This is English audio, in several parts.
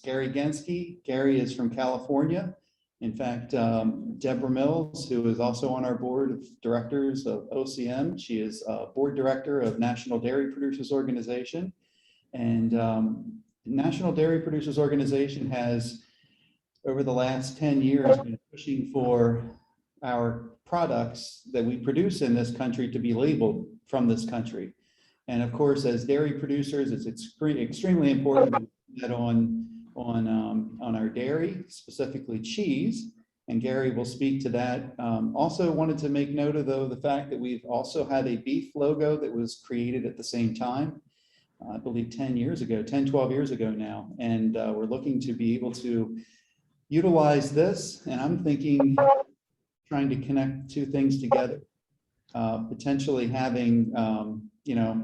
Gary Genske. Gary is from California. In fact, Deborah Mills, who is also on our board of directors of OCM, she is board director of National Dairy Producers Organization. And National Dairy Producers Organization has, over the last 10 years, been pushing for our products that we produce in this country to be labeled from this country. And of course, as dairy producers, it's extremely important that on our dairy, specifically cheese, and Gary will speak to that. Also wanted to make note of, though, the fact that we've also had a beef logo that was created at the same time, I believe 12 years ago now. And we're looking to be able to utilize this, and I'm thinking, trying to connect two things together, potentially having,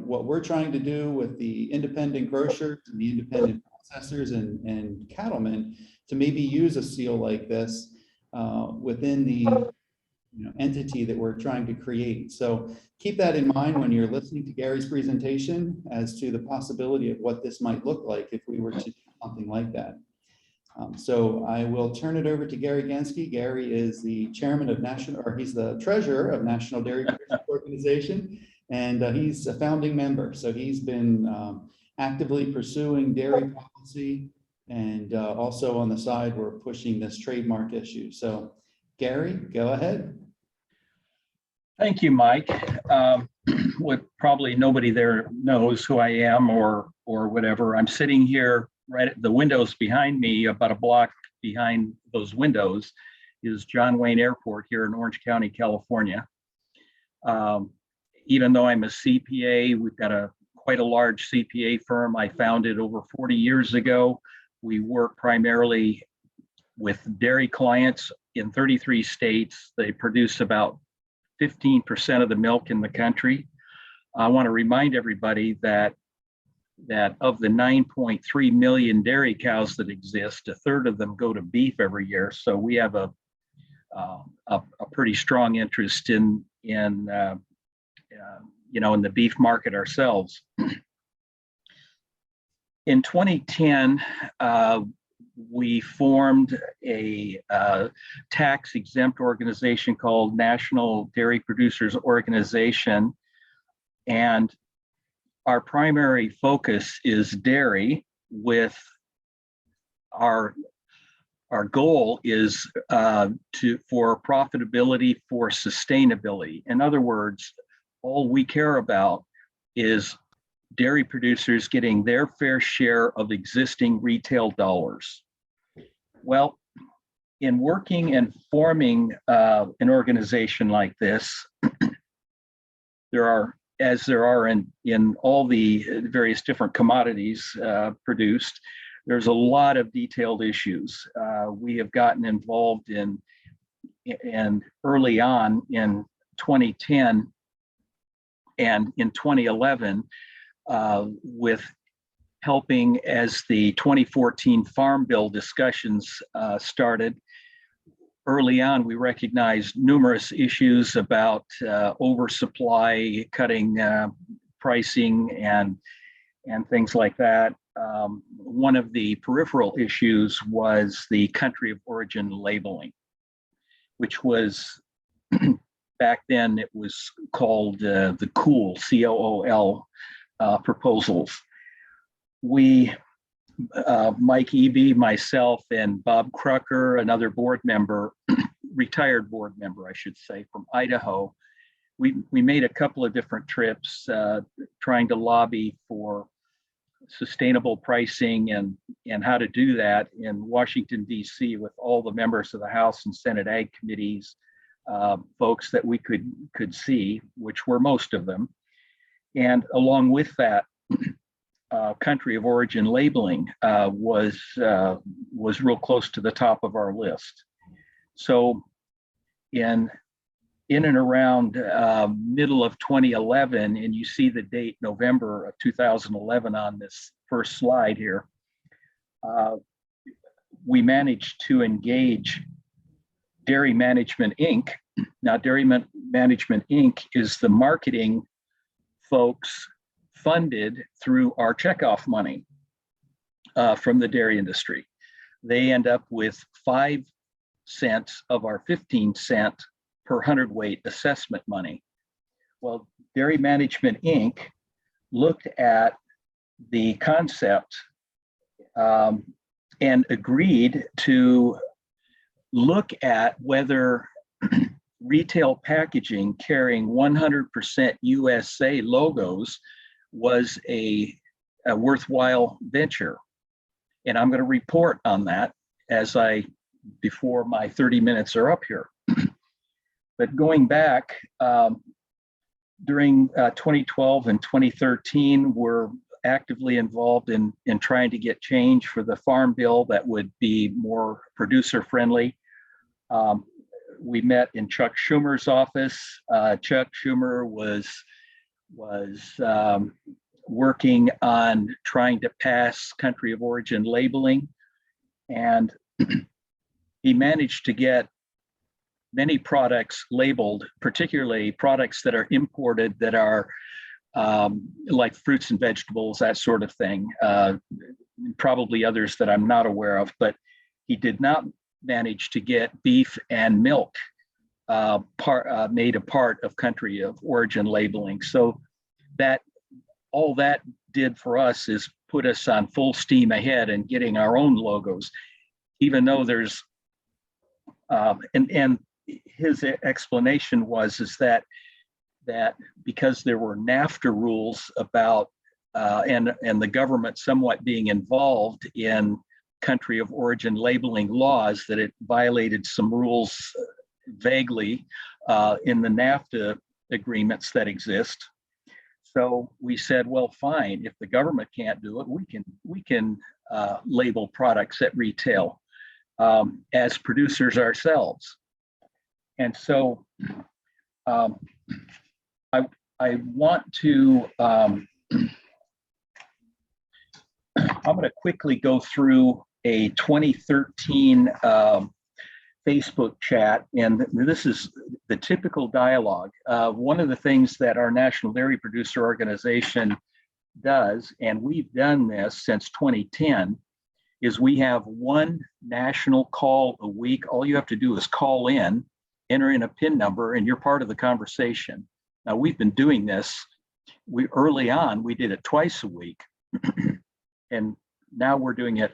what we're trying to do with the independent grocers and the independent processors and cattlemen to maybe use a seal like this within the entity that we're trying to create. So keep that in mind when you're listening to Gary's presentation as to the possibility of what this might look like if we were to do something like that. So I will turn it over to Gary Genske. Gary is the chairman of he's the treasurer of National Dairy Producers Organization, and he's a founding member. So he's been actively pursuing dairy policy, and also on the side, we're pushing this trademark issue. So Gary, go ahead. Thank you, Mike. What probably nobody there knows who I am or whatever. I'm sitting here right at the windows behind me, about a block behind those windows is John Wayne Airport here in Orange County, California. Even though I'm a CPA, we've got quite a large CPA firm I founded over 40 years ago. We work primarily with dairy clients in 33 states. They produce about 15% of the milk in the country. I want to remind everybody that of the 9.3 million dairy cows that exist, a third of them go to beef every year. So we have a pretty strong interest in the beef market ourselves. In 2010, we formed a tax-exempt organization called National Dairy Producers Organization, and our primary focus is dairy. With our goal is for profitability, for sustainability. In other words, all we care about is dairy producers getting their fair share of existing retail dollars. Well, in working and forming an organization like this, there are in all the various different commodities produced, there's a lot of detailed issues. We have gotten involved in early on in 2010 and in 2011 with helping as the 2014 Farm Bill discussions started. Early on, we recognized numerous issues about oversupply, cutting pricing, and things like that. One of the peripheral issues was the country of origin labeling, which was back then it was called the COOL, C-O-O-L proposals. We, Mike Eby, myself, and Bob Crucker, another board member, retired board member, I should say, from Idaho, we made a couple of different trips trying to lobby for sustainable pricing and how to do that in Washington, D.C. with all the members of the House and Senate Ag Committees, folks that we could see, which were most of them. And along with that, country of origin labeling was real close to the top of our list. So in and around middle of 2011, and you see the date November of 2011 on this first slide here, we managed to engage Dairy Management Inc. Now, Dairy Management Inc. is the marketing folks funded through our checkoff money. from the dairy industry. They end up with 5 cents of our 15-cent per hundredweight assessment money. Well, Dairy Management Inc. looked at the concept and agreed to look at whether retail packaging carrying 100% USA logos was a worthwhile venture. And I'm going to report on that before my 30 minutes are up here. But going back, during 2012 and 2013, we're actively involved in trying to get change for the farm bill that would be more producer friendly. We met in Chuck Schumer's office. Chuck Schumer was working on trying to pass country of origin labeling, and he managed to get many products labeled, particularly products that are imported that are like fruits and vegetables, that sort of thing. Probably others that I'm not aware of, but he did not manage to get beef and milk made a part of country of origin labeling. So all that did for us is put us on full steam ahead and getting our own logos, even though there's and his explanation is that because there were NAFTA rules about and the government somewhat being involved in country of origin labeling laws, that it violated some rules vaguely in the NAFTA agreements that exist. So we said, well, fine, if the government can't do it, we can label products at retail as producers ourselves. And so I want to, I'm going to quickly go through a 2013 Facebook chat, and this is the typical dialogue. One of the things that our National Dairy Producer Organization does, and we've done this since 2010, is we have one national call a week. All you have to do is call in, enter in a PIN number, and you're part of the conversation. Now, we've been doing this. Early on, we did it twice a week, and now we're doing it,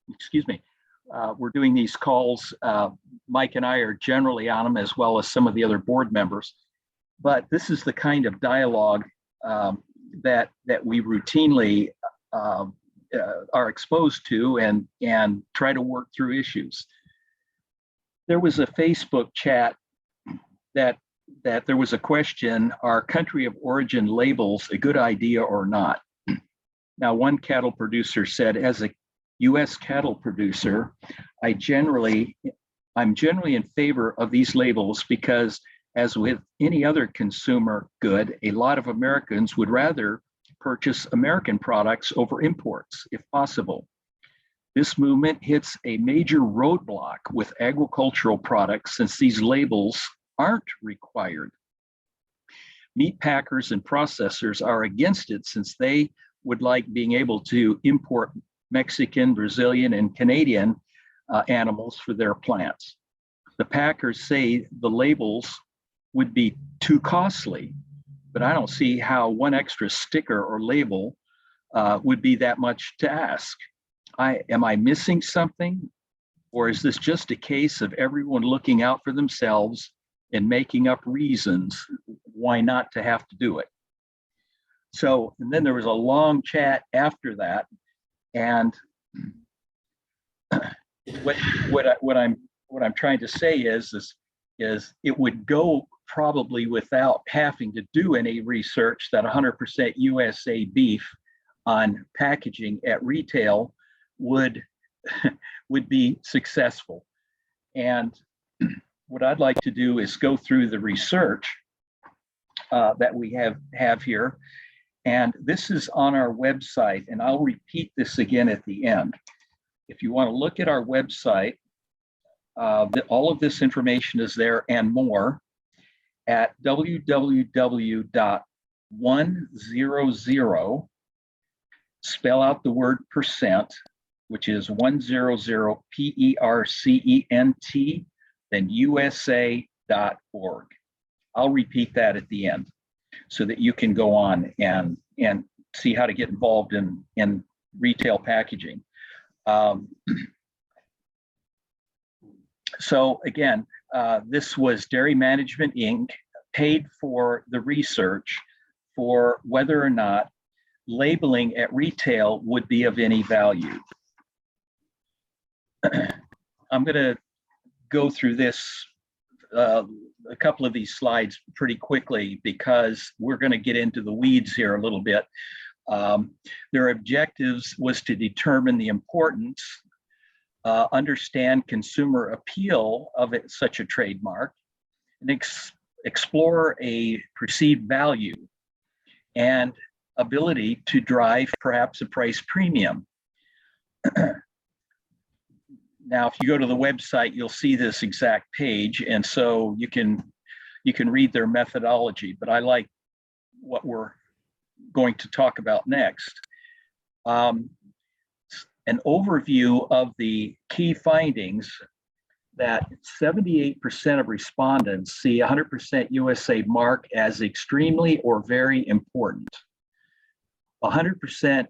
excuse me, we're doing these calls. Mike and I are generally on them, as well as some of the other board members. But this is the kind of dialogue that we routinely are exposed to and try to work through issues. There was a Facebook chat that there was a question: are country of origin labels a good idea or not? Now, one cattle producer said, as a U.S. cattle producer, I'm generally in favor of these labels because, as with any other consumer good, a lot of Americans would rather purchase American products over imports if possible. This movement hits a major roadblock with agricultural products since these labels aren't required. Meat packers and processors are against it since they would like being able to import Mexican, Brazilian, and Canadian animals for their plants. The packers say the labels would be too costly, but I don't see how one extra sticker or label would be that much to ask. Am I missing something? Or is this just a case of everyone looking out for themselves and making up reasons why not to have to do it? So, and then there was a long chat after that. And what I'm trying to say is it would go probably without having to do any research that 100% USA beef on packaging at retail would be successful. And what I'd like to do is go through the research that we have here. And this is on our website, and I'll repeat this again at the end. If you want to look at our website, all of this information is there and more at www.100 spell out the word percent, which is 100%, then USA.org. I'll repeat that at the end so that you can go on and see how to get involved in retail packaging. So again, this was Dairy Management Inc. paid for the research for whether or not labeling at retail would be of any value. I'm going to go through this, a couple of these slides pretty quickly because we're going to get into the weeds here a little bit. Their objectives was to determine the importance, understand consumer appeal of such a trademark, and explore a perceived value and ability to drive perhaps a price premium. Now, if you go to the website, you'll see this exact page, and so you can read their methodology, but I like what we're going to talk about next. An overview of the key findings that 78% of respondents see 100% USA mark as extremely or very important. 100%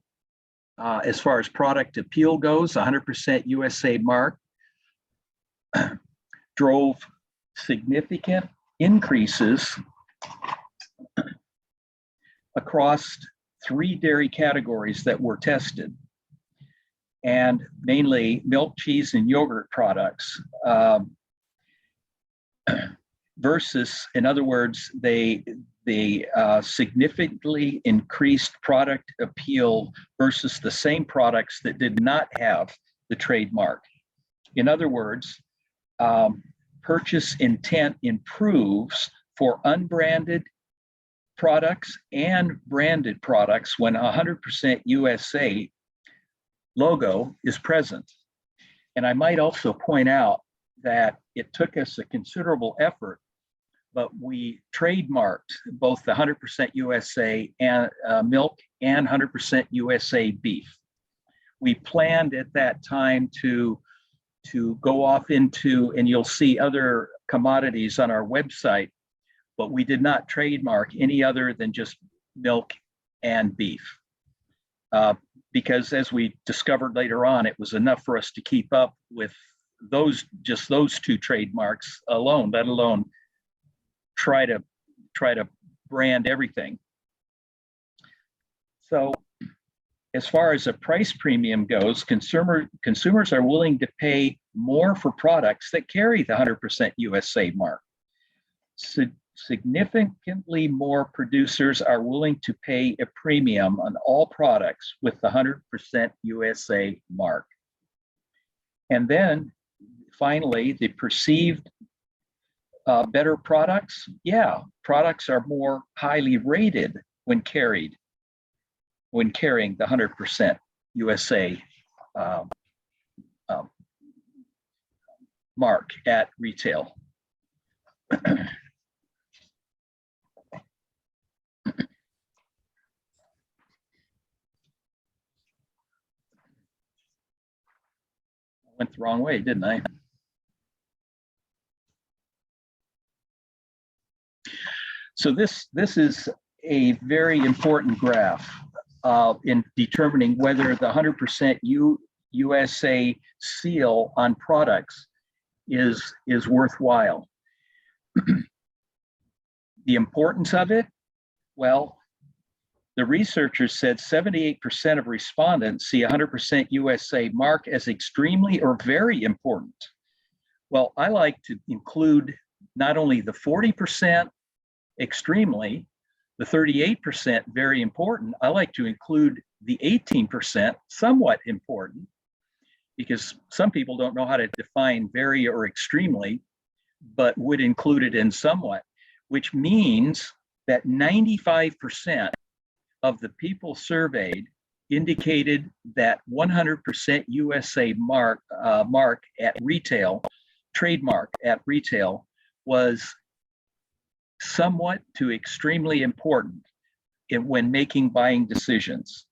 as far as product appeal goes, 100% USA mark drove significant increases across 3 dairy categories that were tested, and mainly milk, cheese, and yogurt products, versus, in other words, they significantly increased product appeal versus the same products that did not have the trademark. In other words, purchase intent improves for unbranded products and branded products when 100% USA logo is present. And I might also point out that it took us a considerable effort, but we trademarked both the 100% USA and milk and 100% USA beef. We planned at that time to go off into, and you'll see other commodities on our website, but we did not trademark any other than just milk and beef. Because as we discovered later on, it was enough for us to keep up with just those 2 trademarks alone, let alone try to brand everything. So as far as a price premium goes, consumers are willing to pay more for products that carry the 100% USA mark. Significantly more producers are willing to pay a premium on all products with the 100% USA mark. And then finally, the perceived better products. Yeah, products are more highly rated when carrying the 100% USA mark at retail. Went the wrong way, didn't I? So this is a very important graph in determining whether the 100% USA seal on products is worthwhile. The importance of it, well, the researchers said 78% of respondents see 100% USA mark as extremely or very important. Well, I like to include not only the 40% extremely, the 38% very important, I like to include the 18% somewhat important, because some people don't know how to define very or extremely, but would include it in somewhat, which means that 95% of the people surveyed indicated that 100% USA mark at retail, trademark at retail, was somewhat to extremely important when making buying decisions.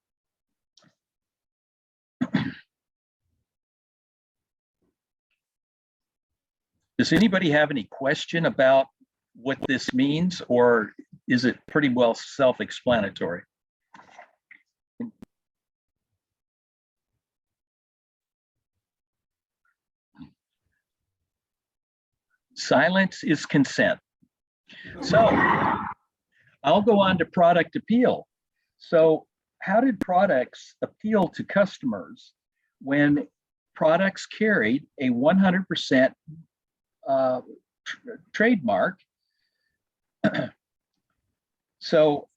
Does anybody have any question about what this means, or is it pretty well self-explanatory? Silence is consent. So I'll go on to product appeal. So how did products appeal to customers when products carried a 100% trademark? So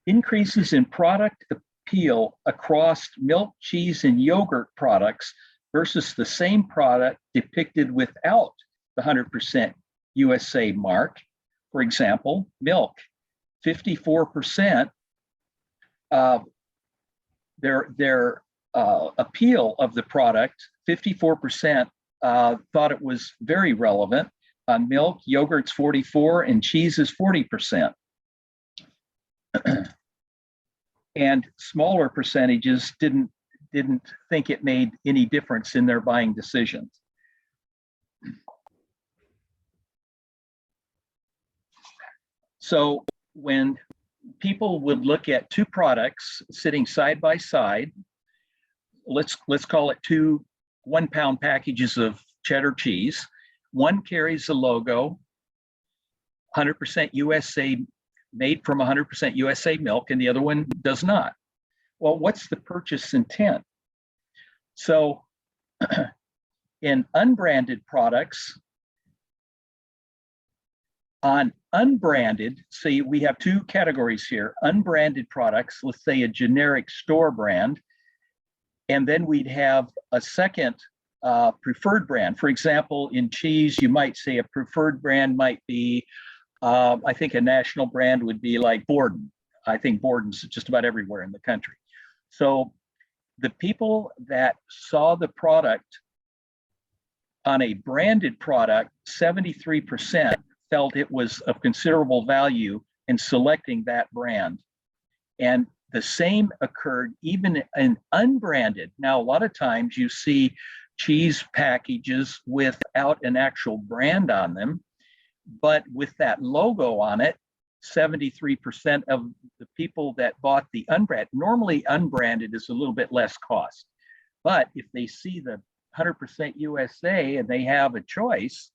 increases in product appeal across milk, cheese, and yogurt products versus the same product depicted without the 100% USA mark. For example, milk, 54%, their appeal of the product, 54% thought it was very relevant. On milk, yogurt's 44, and cheese is 40%. And smaller percentages didn't think it made any difference in their buying decisions. So when people would look at two products sitting side by side, let's call it two 1 pound packages of cheddar cheese. One carries a logo, 100% USA, made from 100% USA milk, and the other one does not. Well, what's the purchase intent? So in unbranded products, on unbranded, see, we have two categories here. Unbranded products, let's say a generic store brand, and then we'd have a second preferred brand. For example, in cheese, you might say a preferred brand might be, I think a national brand would be like Borden. I think Borden's just about everywhere in the country. So the people that saw the product on a branded product, 73% felt it was of considerable value in selecting that brand. And the same occurred even in unbranded. Now, a lot of times you see cheese packages without an actual brand on them, but with that logo on it, 73% of the people that bought the unbranded, normally unbranded is a little bit less cost. But if they see the 100% USA and they have a choice,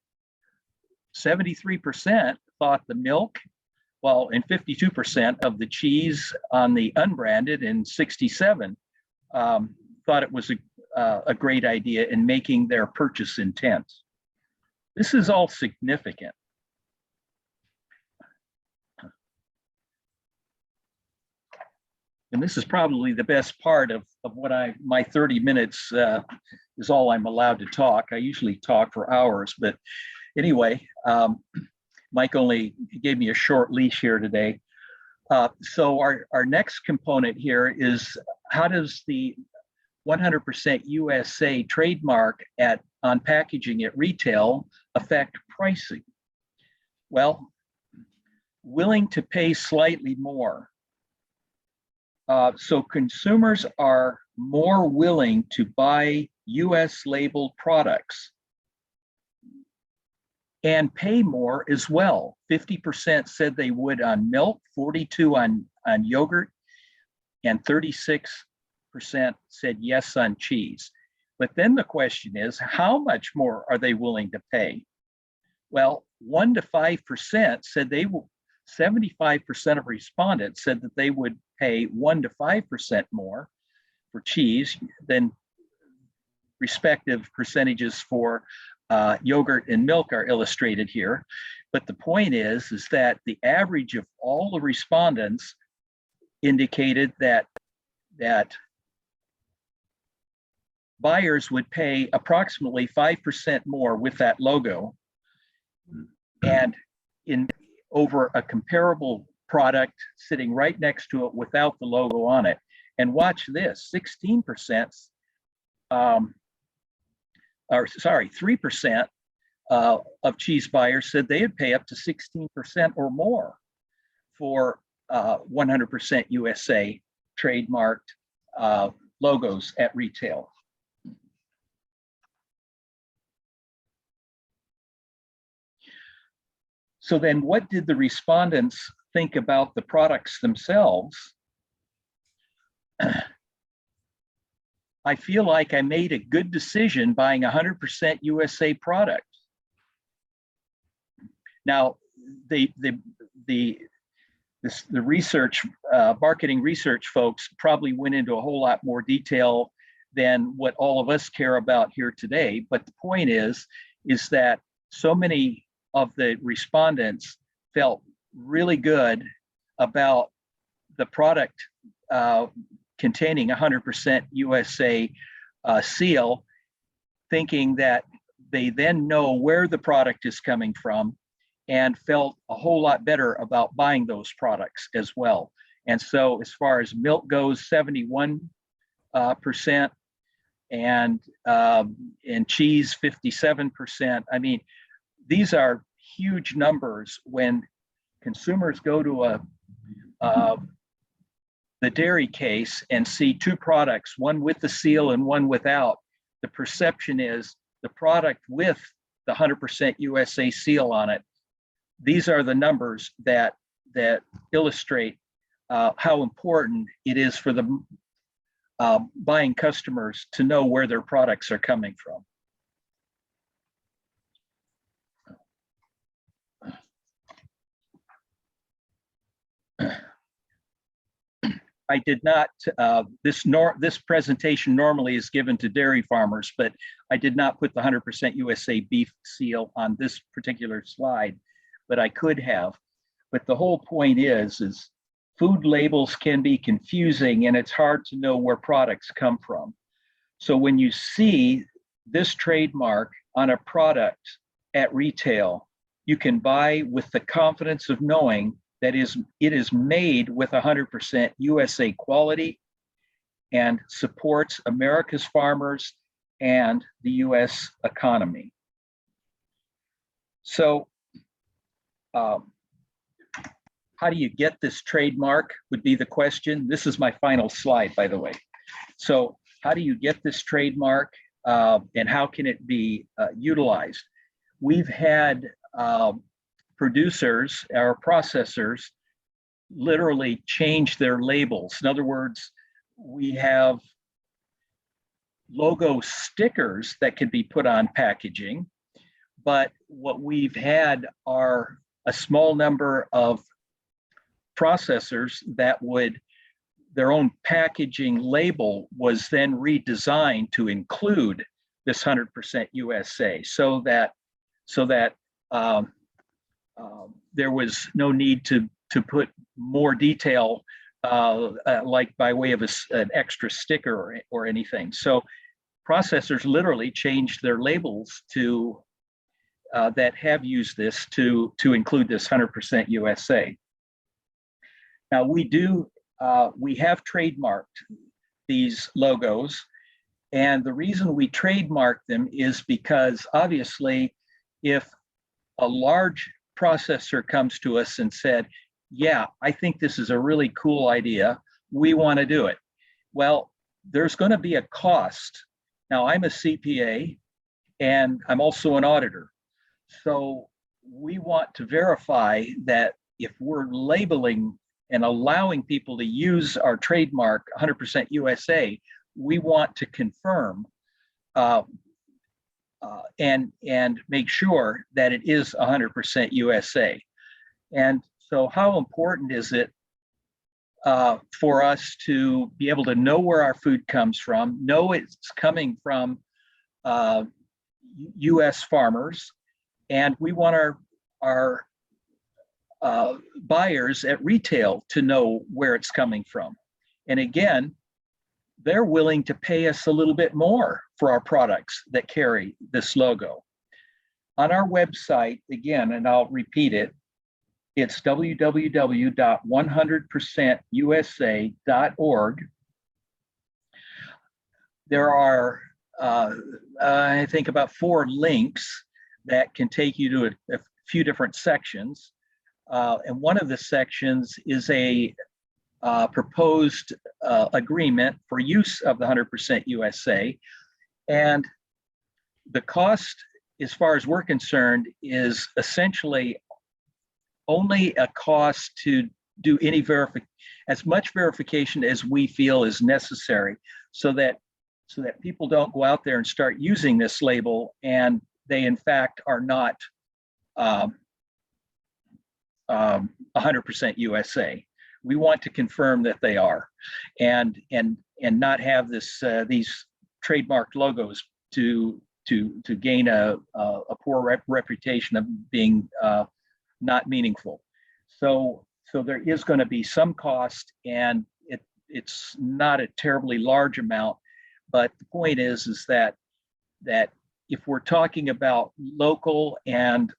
73% thought the milk, well, and 52% of the cheese on the unbranded, and 67 thought it was a great idea in making their purchase intent. This is all significant. And this is probably the best part of what my 30 minutes is all I'm allowed to talk. I usually talk for hours, but anyway, Mike only gave me a short leash here today. So our next component here is, how does the 100% USA trademark on packaging at retail affect pricing? Well, willing to pay slightly more. So consumers are more willing to buy US labeled products and pay more as well. 50% said they would on milk, 42% on yogurt, and 36% said yes on cheese. But then the question is, how much more are they willing to pay? Well, 1 to 5% said they will. 75% of respondents said that they would pay 1 to 5% more for cheese than respective percentages for yogurt and milk are illustrated here. But the point is that the average of all the respondents indicated that buyers would pay approximately 5% more with that logo, and over a comparable product sitting right next to it without the logo on it. And watch this, 16%, 3% of cheese buyers said they'd pay up to 16% or more for 100% USA trademarked logos at retail. So then what did the respondents think about the products themselves? I feel like I made a good decision buying 100% USA product. Now, the research, marketing research folks probably went into a whole lot more detail than what all of us care about here today. But the point is that so many of the respondents felt really good about the product containing 100% USA seal, thinking that they then know where the product is coming from and felt a whole lot better about buying those products as well. And so as far as milk goes, 71%, and cheese, 57%. I mean, these are huge numbers when consumers go to the dairy case and see two products, one with the seal and one without. The perception is the product with the 100% USA seal on it. These are the numbers that illustrate how important it is for the buying customers to know where their products are coming from. I did not, this presentation normally is given to dairy farmers, but I did not put the 100% USA beef seal on this particular slide, but I could have. But the whole point is food labels can be confusing and it's hard to know where products come from. So when you see this trademark on a product at retail, you can buy with the confidence of knowing that it is made with 100% USA quality and supports America's farmers and the US economy. So how do you get this trademark would be the question. This is my final slide, by the way. So how do you get this trademark and how can it be utilized? We've had producers, our processors, literally change their labels. In other words, we have logo stickers that can be put on packaging, but what we've had are a small number of processors that their own packaging label was then redesigned to include this 100% USA so that there was no need to put more detail like by way of an extra sticker or anything. So processors literally changed their labels to that have used this to include this 100% USA. Now we have trademarked these logos, and the reason we trademark them is because obviously if a large processor comes to us and said, yeah, I think this is a really cool idea, we want to do it. Well, there's going to be a cost. Now I'm a CPA and I'm also an auditor. So we want to verify that if we're labeling and allowing people to use our trademark 100% USA, we want to confirm and make sure that it is 100% USA. And so how important is it for us to be able to know where our food comes from, know it's coming from US farmers, and we want our buyers at retail to know where it's coming from. And again, they're willing to pay us a little bit more for our products that carry this logo. On our website, again, and I'll repeat it, it's www.100%usa.org. There are, I think, about 4 links that can take you to a few different sections. And one of the sections is a proposed agreement for use of the 100% USA. And the cost, as far as we're concerned, is essentially only a cost to do any as much verification as we feel is necessary, so that people don't go out there and start using this label and they in fact are not 100% USA. We want to confirm that they are, and not have these trademarked logos to gain a poor reputation of being not meaningful. So there is going to be some cost, and it's not a terribly large amount. But the point is that if we're talking about local and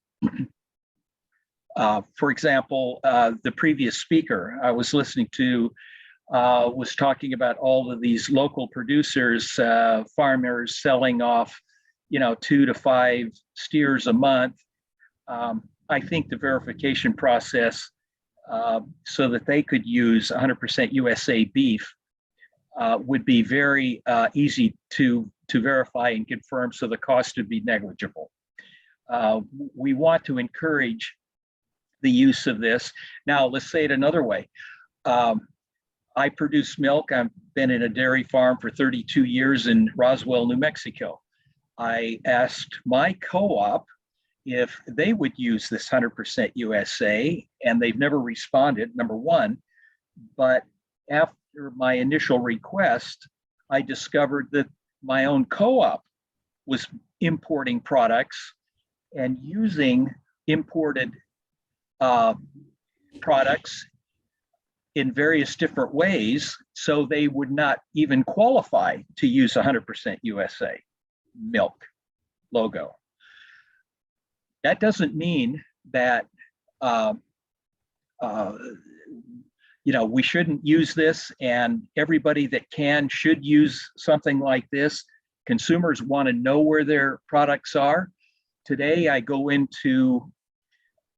for example, the previous speaker I was listening to was talking about all of these local producers, farmers selling off, 2 to 5 steers a month. I think the verification process, so that they could use 100% USA beef, would be very easy to verify and confirm, so the cost would be negligible. We want to encourage the use of this. Now, let's say it another way. I produce milk. I've been in a dairy farm for 32 years in Roswell, New Mexico. I asked my co-op if they would use this 100% USA, and they've never responded, number one. But after my initial request, I discovered that my own co-op was importing products and using imported products in various different ways, so they would not even qualify to use 100% USA milk logo. That doesn't mean that we shouldn't use this, and everybody that can should use something like this. Consumers want to know where their products are. Today, I go into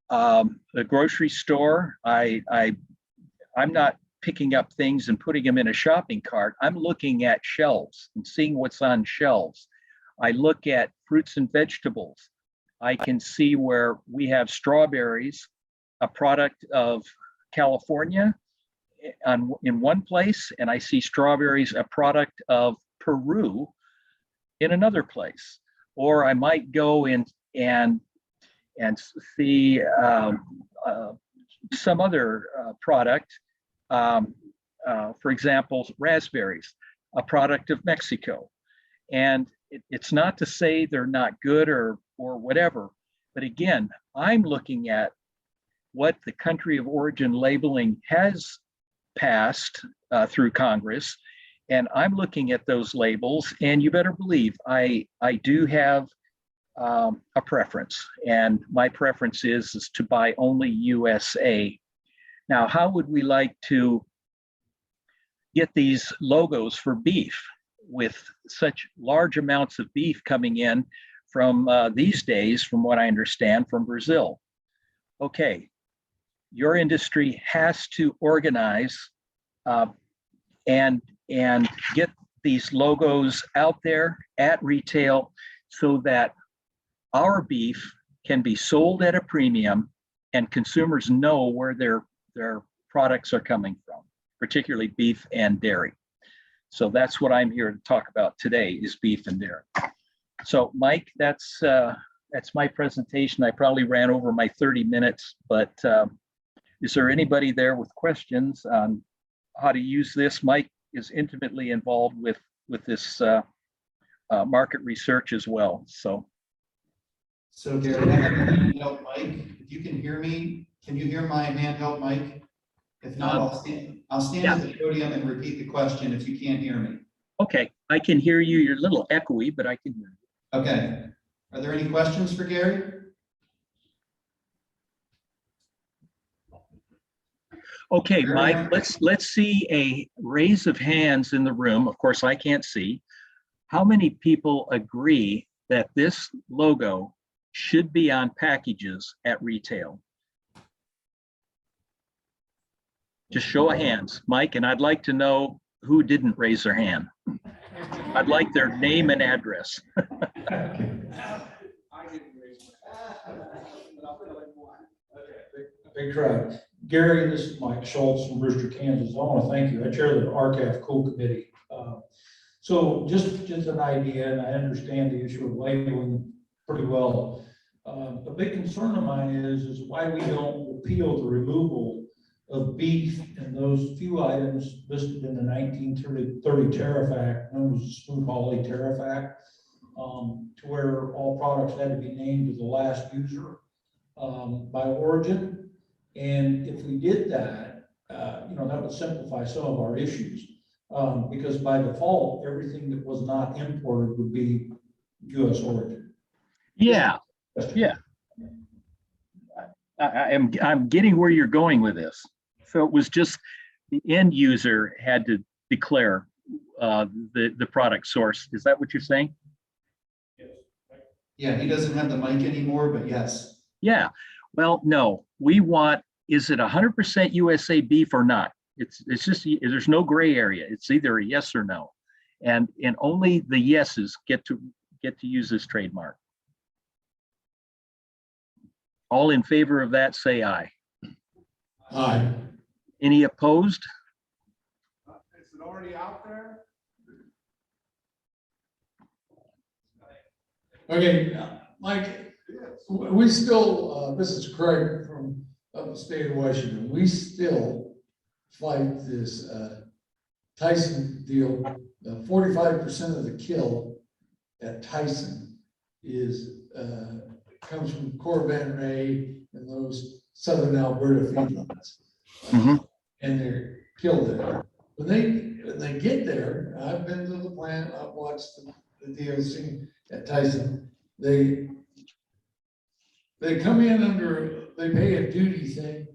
the grocery store. I'm not picking up things and putting them in a shopping cart. I'm looking at shelves and seeing what's on shelves. I look at fruits and vegetables. I can see where we have strawberries, a product of California, in one place, and I see strawberries, a product of Peru, in another place. Or I might go in and see some other product, for example, raspberries, a product of Mexico. And it's not to say they're not good or whatever, but again, I'm looking at what the country of origin labeling has passed through Congress, and I'm looking at those labels, and you better believe I do have a preference, and my preference is to buy only USA. Now, how would we like to get these logos for beef with such large amounts of beef coming in from these days, from what I understand, from Brazil? Okay, your industry has to organize and get these logos out there at retail, so that our beef can be sold at a premium and consumers know where their products are coming from, particularly beef and dairy. So that's what I'm here to talk about today, is beef and dairy. So Mike, that's my presentation. I probably ran over my 30 minutes, but is there anybody there with questions on how to use this? Mike is intimately involved with this market research as well. So Gary, I have a handheld mic. If you can hear me, can you hear my handheld mic? If not, I'll stand at the podium and repeat the question if you can't hear me. Okay, I can hear you. You're a little echoey, but I can hear you. Okay. Are there any questions for Gary? Okay, Mike, let's see a raise of hands in the room. Of course, I can't see. How many people agree that this logo should be on packages at retail? Just show of hands, Mike, and I'd like to know who didn't raise their hand. I'd like their name and address. I didn't raise my hand, but I'll tell you why. Okay. big crowd. Gary, this is Mike Schultz from Brewster, Kansas. I want to thank you. I chair the RCAF Cool Committee. So just an idea, and I understand the issue of labeling pretty well. A big concern of mine is why we don't repeal the removal of beef and those few items listed in the 1930 Tariff Act, known as the Smoot-Hawley Tariff Act, to where all products had to be named to the last user by origin. And if we did that, that would simplify some of our issues. Because by default, everything that was not imported would be U.S. origin. Yeah, yeah. I'm getting where you're going with this. So it was just the end user had to declare the product source. Is that what you're saying? Yeah, he doesn't have the mic anymore, but yes. Yeah. Well, no, we want, is it 100% USA beef or not? It's just, there's no gray area. It's either a yes or no. And only the yeses get to use this trademark. All in favor of that, say aye. Aye. Any opposed? Is it already out there? Okay, Mike, we still, this is Craig from up the state of Washington, we still fight this Tyson deal. 45% of the kill at Tyson is comes from Corban Ray and those southern Alberta feedlots. And they're killed there. When they get there, I've been to the plant, I've watched the DOC at Tyson. They come in under, they pay a duty thing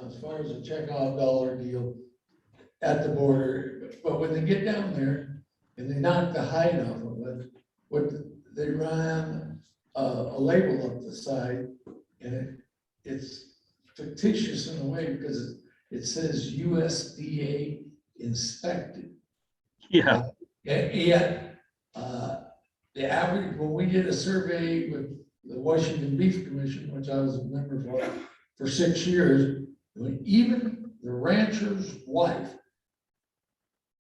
as far as a checkout dollar deal at the border. But when they get down there and they knock the hide off of it, they run a label up the side, and it's fictitious in a way because it says USDA inspected. Yeah. Yet, the average, when we did a survey with the Washington Beef Commission, which I was a member for 6 years, even the rancher's wife,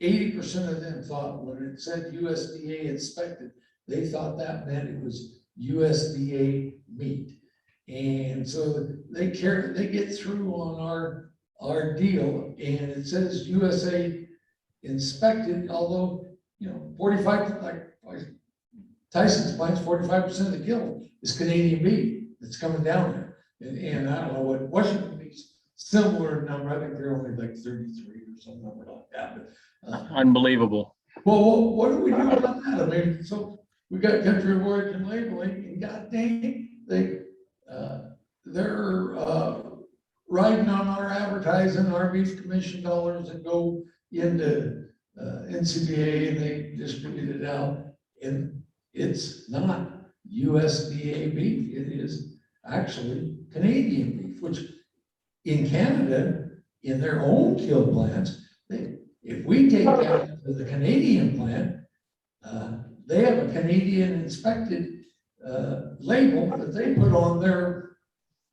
80% of them thought when it said USDA inspected, they thought that meant it was USDA meat. And so they get through on our deal, and it says USA inspected, although 45, like Tyson's plants, 45% of the kill is Canadian beef that's coming down there. And I don't know what Washington beef's similar number. I think they're only like 33 or some number like that. But, Unbelievable. well, what do we do about that? I mean, so we got country of origin labeling, and god dang, they're riding on our advertising, our beef commission dollars that go into NCBA, and they distribute it out. And it's not USDA beef, it is actually Canadian beef, which in Canada, in their own kill plants, if we take that to the Canadian plant, they have a Canadian inspected label that they put on their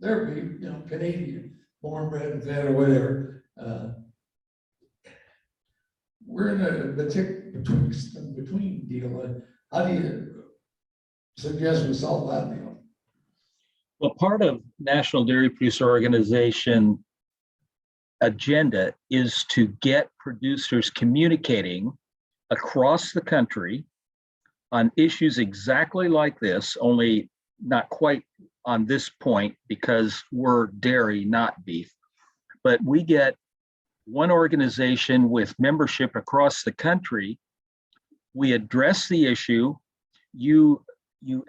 beef, Canadian, born, bred, and fed, or whatever. We're in a between deal. How do you suggest we solve that deal? Well, part of National Dairy Producer Organization agenda is to get producers communicating across the country on issues exactly like this, only not quite on this point because we're dairy, not beef. But we get one organization with membership across the country. We address the issue. You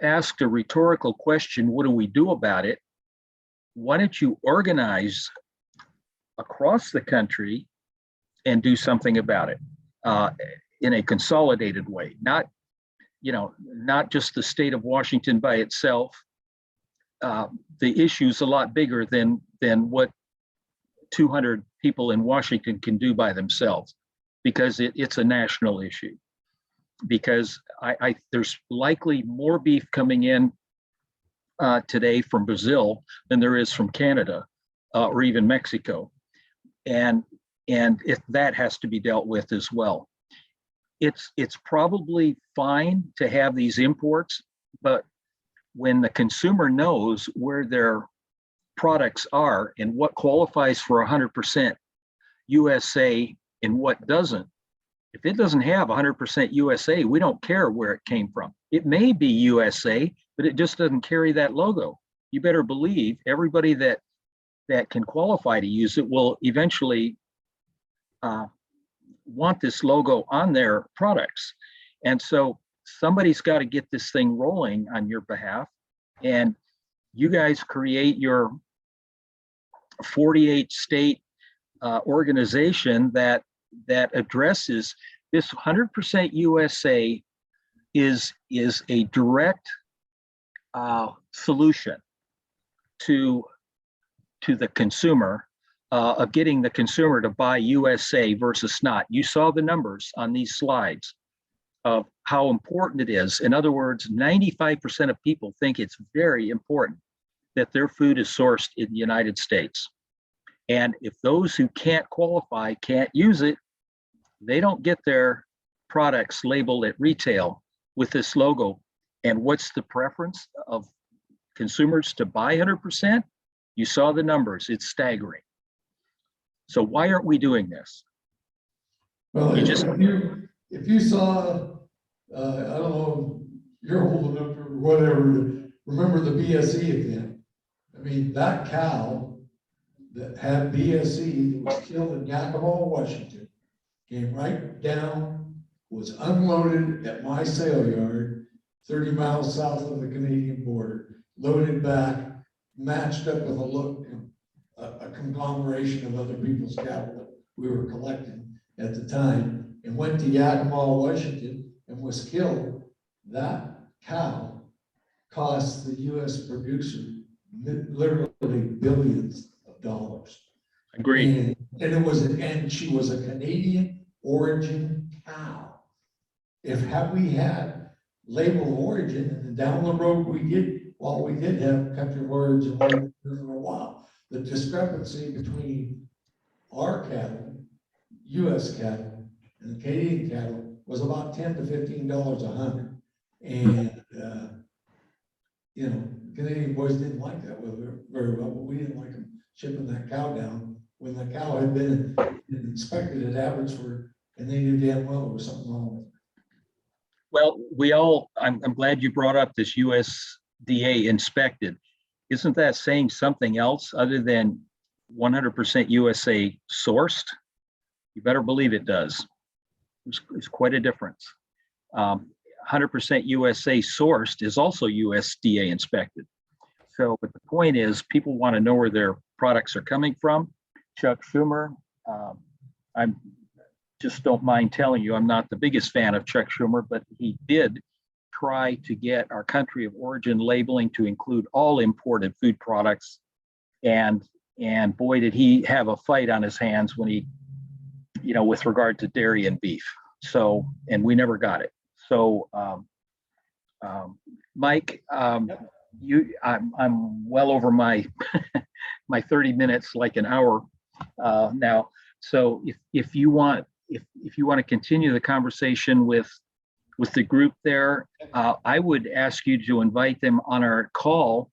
asked a rhetorical question, what do we do about it? Why don't you organize across the country and do something about it in a consolidated way, not just the state of Washington by itself. The issue's a lot bigger than what 200 people in Washington can do by themselves, because it's a national issue. Because there's likely more beef coming in today from Brazil than there is from Canada. or even Mexico. And if that has to be dealt with as well. It's probably fine to have these imports, but when the consumer knows where their products are and what qualifies for 100% USA and what doesn't, if it doesn't have 100% USA, we don't care where it came from. It may be USA, but it just doesn't carry that logo. You better believe everybody that can qualify to use it will eventually want this logo on their products. And so somebody's got to get this thing rolling on your behalf. And you guys create your 48 state organization that addresses this. 100% USA is a direct solution to the consumer, of getting the consumer to buy USA versus not. You saw the numbers on these slides of how important it is. In other words, 95% of people think it's very important that their food is sourced in the United States. And if those who can't qualify can't use it, they don't get their products labeled at retail with this logo. And what's the preference of consumers to buy 100%? You saw the numbers, it's staggering. So why aren't we doing this? Well, You just- if you saw, I don't know, you're old enough or whatever, to remember the BSE event. I mean, that cow that had BSE that was killed in Yakima, Washington, came right down, was unloaded at my sale yard, 30 miles south of the Canadian border, loaded back, matched up with a conglomeration of other people's cattle that we were collecting at the time, and went to Yakima, Washington, and was killed. That cow cost the U.S. producer literally billions of dollars. Agreed. And she was a Canadian origin cow. Had we had label of origin, and then down the road we did have country of origin label for a while, the discrepancy between our cattle, U.S. cattle, and the Canadian cattle was about $10 to $15 a hundred. And, the Canadian boys didn't like that very well, but we didn't like them shipping that cow down when the cow had been inspected at average and they knew damn well there was something wrong with it. Well, I'm glad you brought up this USDA inspected. Isn't that saying something else other than 100% USA sourced? You better believe it does. It's quite a difference. 100% USA sourced is also USDA inspected. So, but the point is, people want to know where their products are coming from. Chuck Schumer, I just don't mind telling you, I'm not the biggest fan of Chuck Schumer, but he did try to get our country of origin labeling to include all imported food products. And boy, did he have a fight on his hands when he, with regard to dairy and beef. So, and we never got it. So, Mike, I'm well over my my 30 minutes, like an hour now. So if you want to continue the conversation with the group there, I would ask you to invite them on our call.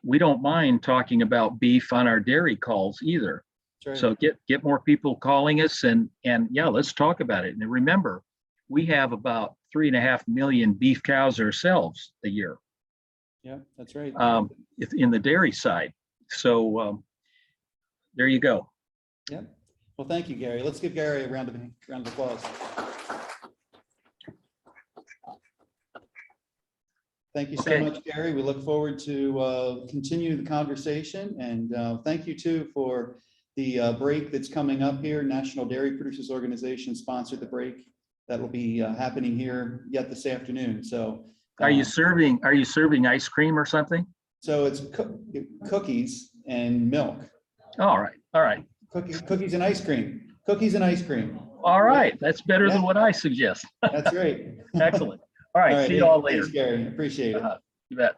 We don't mind talking about beef on our dairy calls either. Right. So get more people calling us and yeah, let's talk about it. And remember, we have about 3.5 million beef cows ourselves a year. Yeah, that's right. In the dairy side. So there you go. Yeah. Well, thank you, Gary. Let's give Gary a round of applause. Thank you so much, Gary. We look forward to continue the conversation, and thank you too for the break that's coming up here. National Dairy Producers Organization sponsored the break that will be happening here yet this afternoon. So, are you serving ice cream or something? So it's cookies and milk. All right. Cookies and ice cream. Cookies and ice cream. All right, that's better than what I suggest. That's right. Excellent. All right, see you all later. Thanks, Gary. Appreciate it. You bet.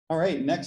All right, next.